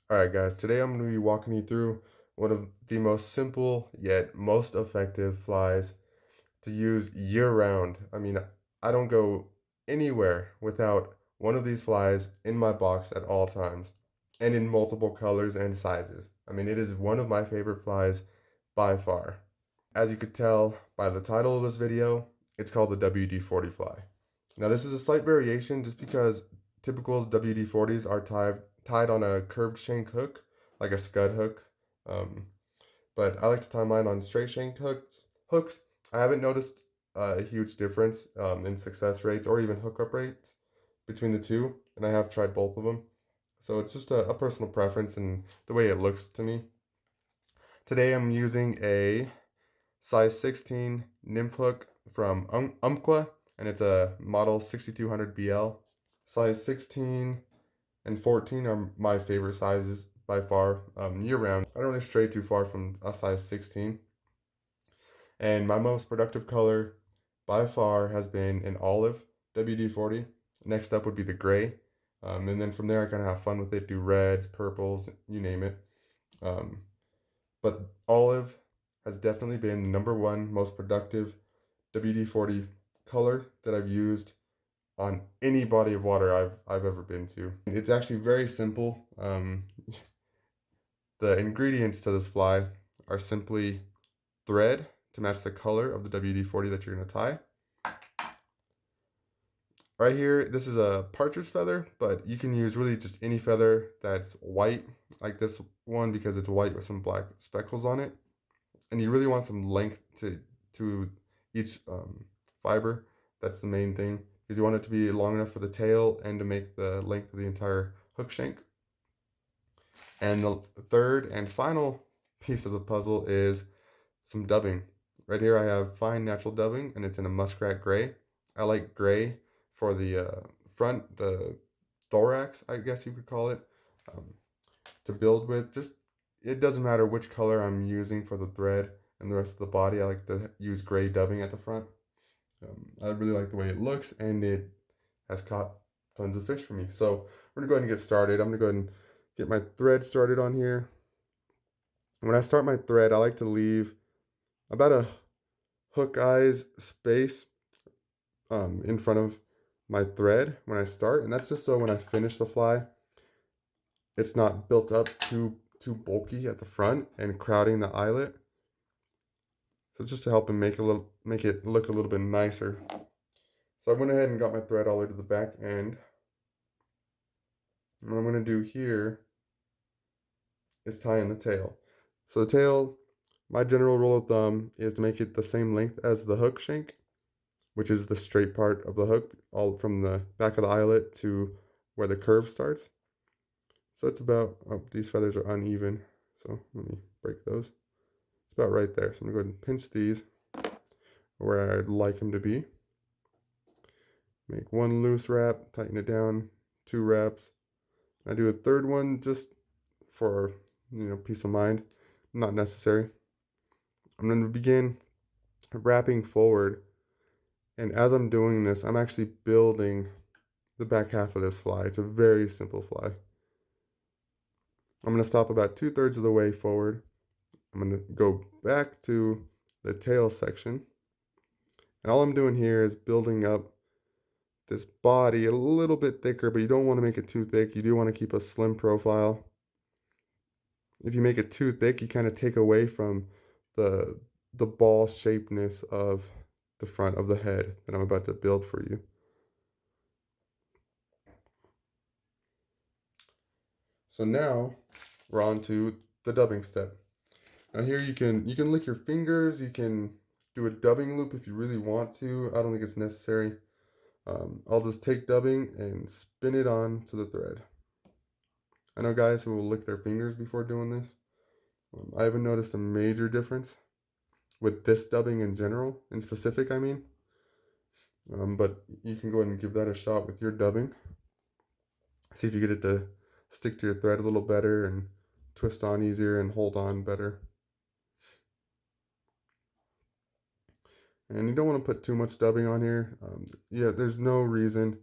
Alright guys, today I'm going to be walking you through one of the most simple yet most effective flies to use year-round. I don't go anywhere without one of these flies in my box at all times, and in multiple colors and sizes. It is one of my favorite flies by far. As you could tell by the title of this video, it's called the WD-40 fly. Now this is a slight variation just because typical WD-40s are tied on a curved shank hook, like a scud hook. Um, but I like to tie mine on straight shanked hooks. I haven't noticed a huge difference in success rates or even hookup rates between the two, and I have tried both of them. So it's just a personal preference and the way it looks to me. Today I'm using a size 16 nymph hook from Umpqua, and it's a model 6200 BL. Size 16 and 14 are my favorite sizes by far, year round. I don't really stray too far from a size 16. And my most productive color by far has been an olive WD-40. Next up would be the gray. And then from there I kind of have fun with it, do reds, purples, you name it. Um, but olive has definitely been the number one most productive WD-40 color that I've used on any body of water I've ever been to. It's actually very simple. The ingredients to this fly are simply thread to match the color of the WD-40 that you're going to tie. Right here, this is a partridge feather, but you can use really just any feather that's white, like this one, because it's white with some black speckles on it. And you really want some length to each fiber. That's the main thing, because you want it to be long enough for the tail and to make the length of the entire hook shank. And the third and final piece of the puzzle is some dubbing. Right here I have fine natural dubbing, and it's in a muskrat gray. I like gray for the front, the thorax, I guess you could call it, um, to build with. Just, it doesn't matter which color I'm using for the thread and the rest of the body. I like to use gray dubbing at the front. I really like the way it looks, and it has caught tons of fish for me. So we're gonna go ahead and get started. I'm gonna go ahead and get my thread started on here. When I start my thread, I like to leave about a hook eyes space in front of my thread when I start, and that's just so when I finish the fly, it's not built up too bulky at the front and crowding the eyelet. So it's just to help and make it look a little bit nicer. So I went ahead and got my thread all the way to the back end. And what I'm going to do here is tie in the tail. So the tail, my general rule of thumb is to make it the same length as the hook shank, which is the straight part of the hook, all from the back of the eyelet to where the curve starts. So it's about, oh, these feathers are uneven, so let me break those. It's about right there. So I'm gonna go ahead and pinch these where I'd like them to be. Make one loose wrap, tighten it down, 2 wraps. I do a third one just for, peace of mind. Not necessary. I'm going to begin wrapping forward, and as I'm doing this, I'm actually building the back half of this fly. It's a very simple fly. I'm going to stop about 2/3 of the way forward. I'm going to go back to the tail section, and all I'm doing here is building up this body a little bit thicker, but you don't want to make it too thick. You do want to keep a slim profile. If you make it too thick, you kind of take away from the ball shapeness of the front of the head that I'm about to build for you. So now we're on to the dubbing step. Now here you can lick your fingers, you can do a dubbing loop if you really want to. I don't think it's necessary. I'll just take dubbing and spin it on to the thread. I know guys who will lick their fingers before doing this. I haven't noticed a major difference with this dubbing in general, in specific I mean. But you can go ahead and give that a shot with your dubbing. See if you get it to stick to your thread a little better and twist on easier and hold on better. And you don't want to put too much dubbing on here. There's no reason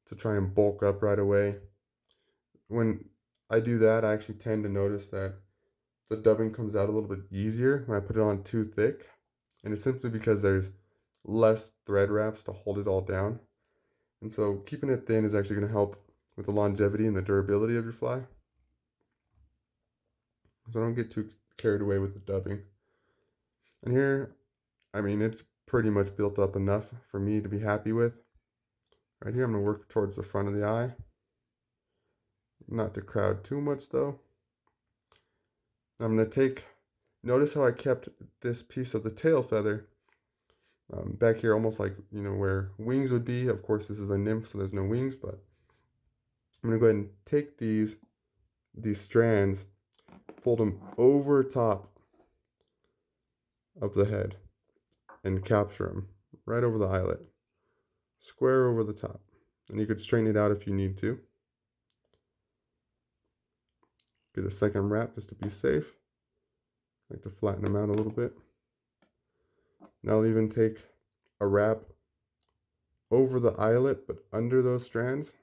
to try and bulk up right away. When I do that, I actually tend to notice that the dubbing comes out a little bit easier when I put it on too thick. And it's simply because there's less thread wraps to hold it all down. And so keeping it thin is actually going to help with the longevity and the durability of your fly. So don't get too carried away with the dubbing. And here, I mean, it's pretty much built up enough for me to be happy with. Right here, I'm going to work towards the front of the eye. Not to crowd too much though. I'm going to take, notice how I kept this piece of the tail feather back here, almost like, you know, where wings would be. Of course, this is a nymph, so there's no wings, but I'm going to go ahead and take these strands, fold them over top of the head, and capture them right over the eyelet, square over the top. And you could straighten it out if you need to. Get a second wrap just to be safe. I like to flatten them out a little bit. Now I'll even take a wrap over the eyelet, but under those strands,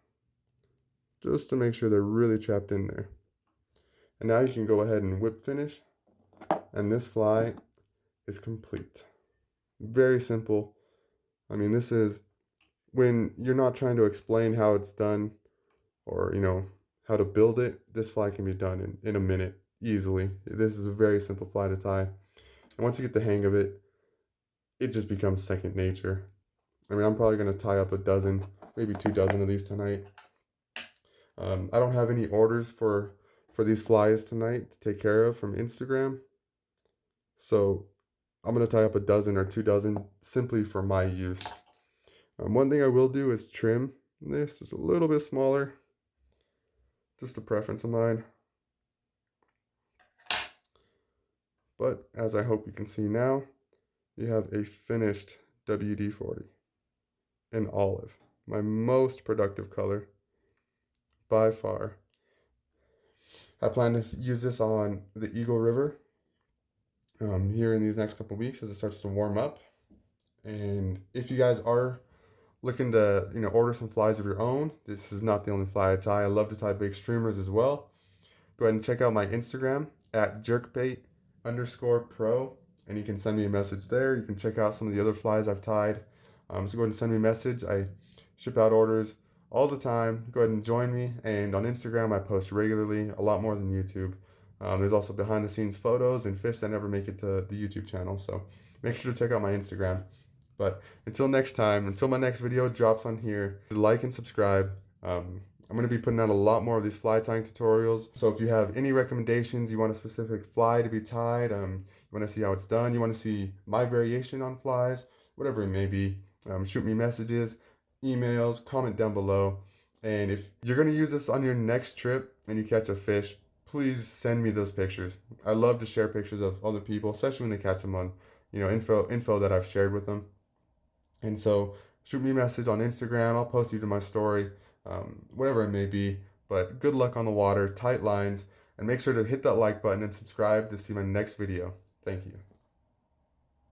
just to make sure they're really trapped in there. And now you can go ahead and whip finish, and this fly is complete. Very simple. I mean, this is when you're not trying to explain how it's done or, you know, how to build it, this fly can be done in a minute easily. This is a very simple fly to tie. And once you get the hang of it, it just becomes second nature. I mean, I'm probably going to tie up a dozen, maybe 2 dozen of these tonight. I don't have any orders for these flies tonight to take care of from Instagram. So I'm going to tie up a dozen or 2 dozen simply for my use. One thing I will do is trim this just a little bit smaller. Just a preference of mine. But as I hope you can see now, you have a finished WD-40 in olive. My most productive color by far. I plan to use this on the Eagle River here in these next couple weeks as it starts to warm up. And if you guys are looking to, you know, order some flies of your own, this is not the only fly I tie. I love to tie big streamers as well. Go ahead and check out my Instagram at jerkbait_pro, and you can send me a message there. You can check out some of the other flies I've tied. So go ahead and send me a message. I ship out orders all the time. Go ahead and join me. And on Instagram, I post regularly, a lot more than YouTube. There's also behind the scenes photos and fish that never make it to the YouTube channel. So make sure to check out my Instagram. But until next time, until my next video drops on here, like and subscribe. I'm going to be putting out a lot more of these fly tying tutorials. So if you have any recommendations, you want a specific fly to be tied, you want to see how it's done, you want to see my variation on flies, whatever it may be, shoot me messages, emails, comment down below. And if you're going to use this on your next trip and you catch a fish, please send me those pictures. I love to share pictures of other people, especially when they catch them on, you know, info that I've shared with them. And so shoot me a message on Instagram. I'll post you to my story, whatever it may be. But good luck on the water, tight lines, and make sure to hit that like button and subscribe to see my next video. Thank you.